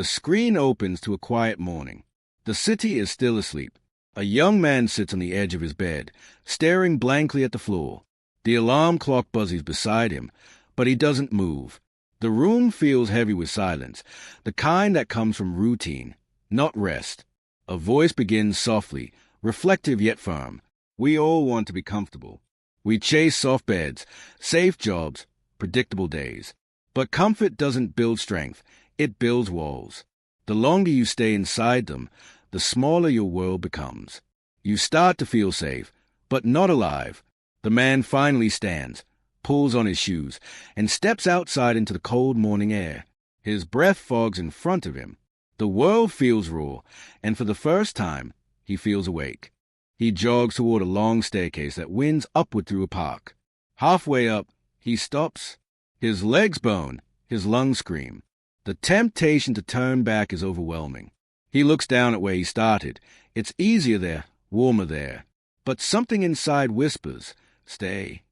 screen opens to a quiet morning. The city is still asleep. A young man sits on the edge of his bed, staring blankly at the floor. The alarm clock buzzes beside him, but he doesn't move. The room feels heavy with silence, the kind that comes from routine, not rest. A voice begins softly, reflective yet firm. We all want to be comfortable. We chase soft beds, safe jobs, predictable days. But comfort doesn't build strength, it builds walls. The longer you stay inside them, the smaller your world becomes. You start to feel safe, but not alive. The man finally stands, pulls on his shoes, and steps outside into the cold morning air. His breath fogs in front of him. The world feels raw, and for the first time, he feels awake. He jogs toward a long staircase that winds upward through a park. Halfway up, he stops. His legs burn, his lungs scream. The temptation to turn back is overwhelming. He looks down at where he started. It's easier there, warmer there. But something inside whispers, stay.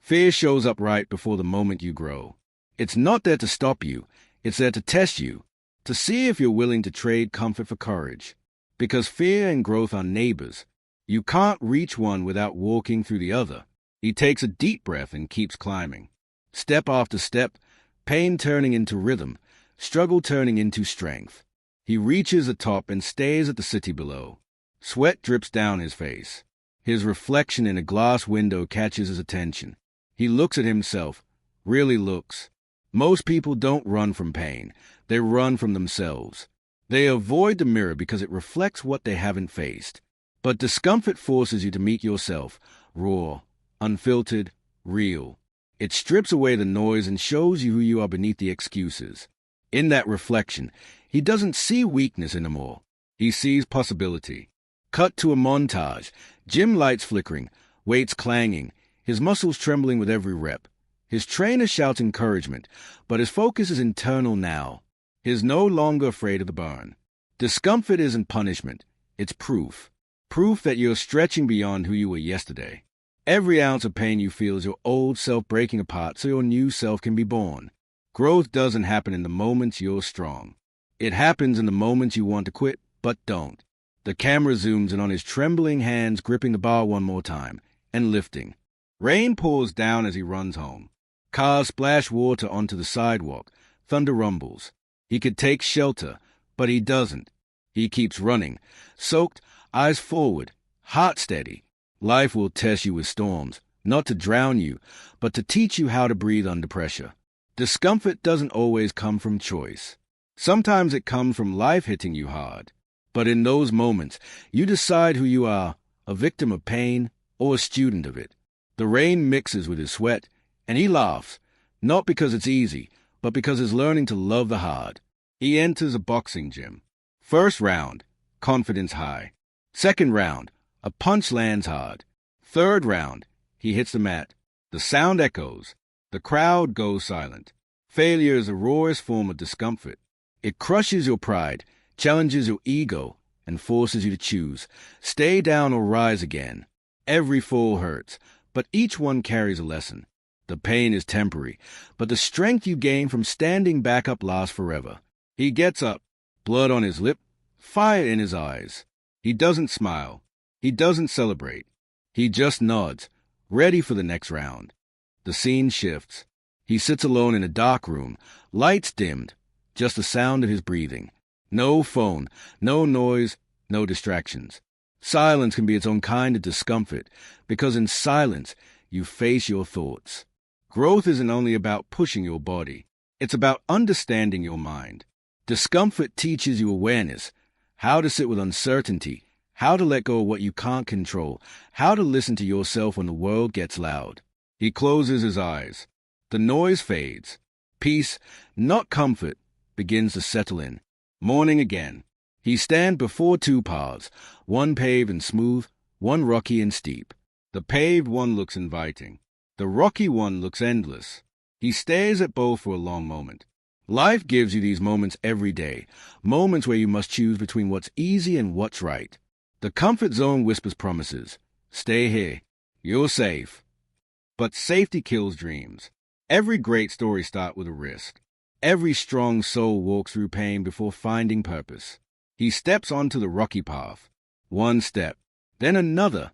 Fear shows up right before the moment you grow. It's not there to stop you. It's there to test you, to see if you're willing to trade comfort for courage. Because fear and growth are neighbors. You can't reach one without walking through the other. He takes a deep breath and keeps climbing. Step after step, pain turning into rhythm, struggle turning into strength. He reaches the top and stares at the city below. Sweat drips down his face. His reflection in a glass window catches his attention. He looks at himself, really looks. Most people don't run from pain. They run from themselves. They avoid the mirror because it reflects what they haven't faced. But discomfort forces you to meet yourself, raw, unfiltered, real. It strips away the noise and shows you who you are beneath the excuses. In that reflection, he doesn't see weakness anymore. He sees possibility. Cut to a montage, gym lights flickering, weights clanging, his muscles trembling with every rep. His trainer shouts encouragement, but his focus is internal now. He's no longer afraid of the burn. Discomfort isn't punishment, it's proof. Proof that you're stretching beyond who you were yesterday. Every ounce of pain you feel is your old self breaking apart so your new self can be born. Growth doesn't happen in the moments you're strong. It happens in the moments you want to quit, but don't. The camera zooms in on his trembling hands gripping the bar one more time, and lifting. Rain pours down as he runs home. Cars splash water onto the sidewalk. Thunder rumbles. He could take shelter, but he doesn't. He keeps running, soaked, eyes forward, heart steady. Life will test you with storms, not to drown you, but to teach you how to breathe under pressure. Discomfort doesn't always come from choice. Sometimes it comes from life hitting you hard. But in those moments, you decide who you are, a victim of pain or a student of it. The rain mixes with his sweat, and he laughs, not because it's easy, but because he's learning to love the hard. He enters a boxing gym. First round, confidence high. Second round, a punch lands hard. Third round, he hits the mat. The sound echoes. The crowd goes silent. Failure is the rawest form of discomfort. It crushes your pride, challenges your ego, and forces you to choose. Stay down or rise again. Every fall hurts, but each one carries a lesson. The pain is temporary, but the strength you gain from standing back up lasts forever. He gets up, blood on his lip, fire in his eyes. He doesn't smile. He doesn't celebrate. He just nods, ready for the next round. The scene shifts. He sits alone in a dark room, lights dimmed, just the sound of his breathing. No phone, no noise, no distractions. Silence can be its own kind of discomfort, because in silence, you face your thoughts. Growth isn't only about pushing your body. It's about understanding your mind. Discomfort teaches you awareness, how to sit with uncertainty, how to let go of what you can't control, how to listen to yourself when the world gets loud. He closes his eyes. The noise fades. Peace, not comfort, begins to settle in. Morning again. He stands before two paths, one paved and smooth, one rocky and steep. The paved one looks inviting. The rocky one looks endless. He stares at both for a long moment. Life gives you these moments every day, moments where you must choose between what's easy and what's right. The comfort zone whispers promises. Stay here. You're safe. But safety kills dreams. Every great story starts with a risk. Every strong soul walks through pain before finding purpose. He steps onto the rocky path. One step, then another.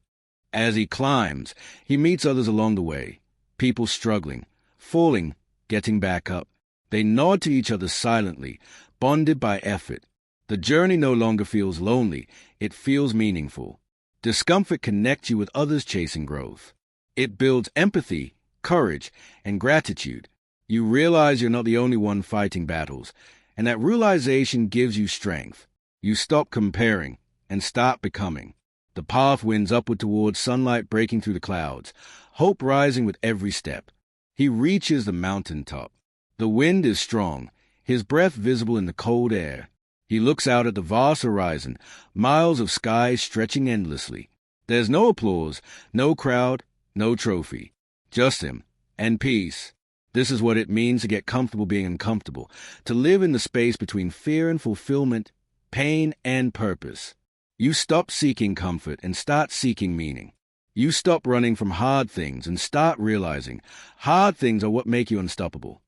As he climbs, he meets others along the way. People struggling, falling, getting back up. They nod to each other silently, bonded by effort. The journey no longer feels lonely, it feels meaningful. Discomfort connects you with others chasing growth. It builds empathy, courage, and gratitude. You realize you're not the only one fighting battles, and that realization gives you strength. You stop comparing and start becoming. The path winds upward towards sunlight breaking through the clouds, hope rising with every step. He reaches the mountaintop. The wind is strong, his breath visible in the cold air. He looks out at the vast horizon, miles of sky stretching endlessly. There's no applause, no crowd, no trophy. Just him and peace. This is what it means to get comfortable being uncomfortable, to live in the space between fear and fulfillment, pain and purpose. You stop seeking comfort and start seeking meaning. You stop running from hard things and start realizing hard things are what make you unstoppable.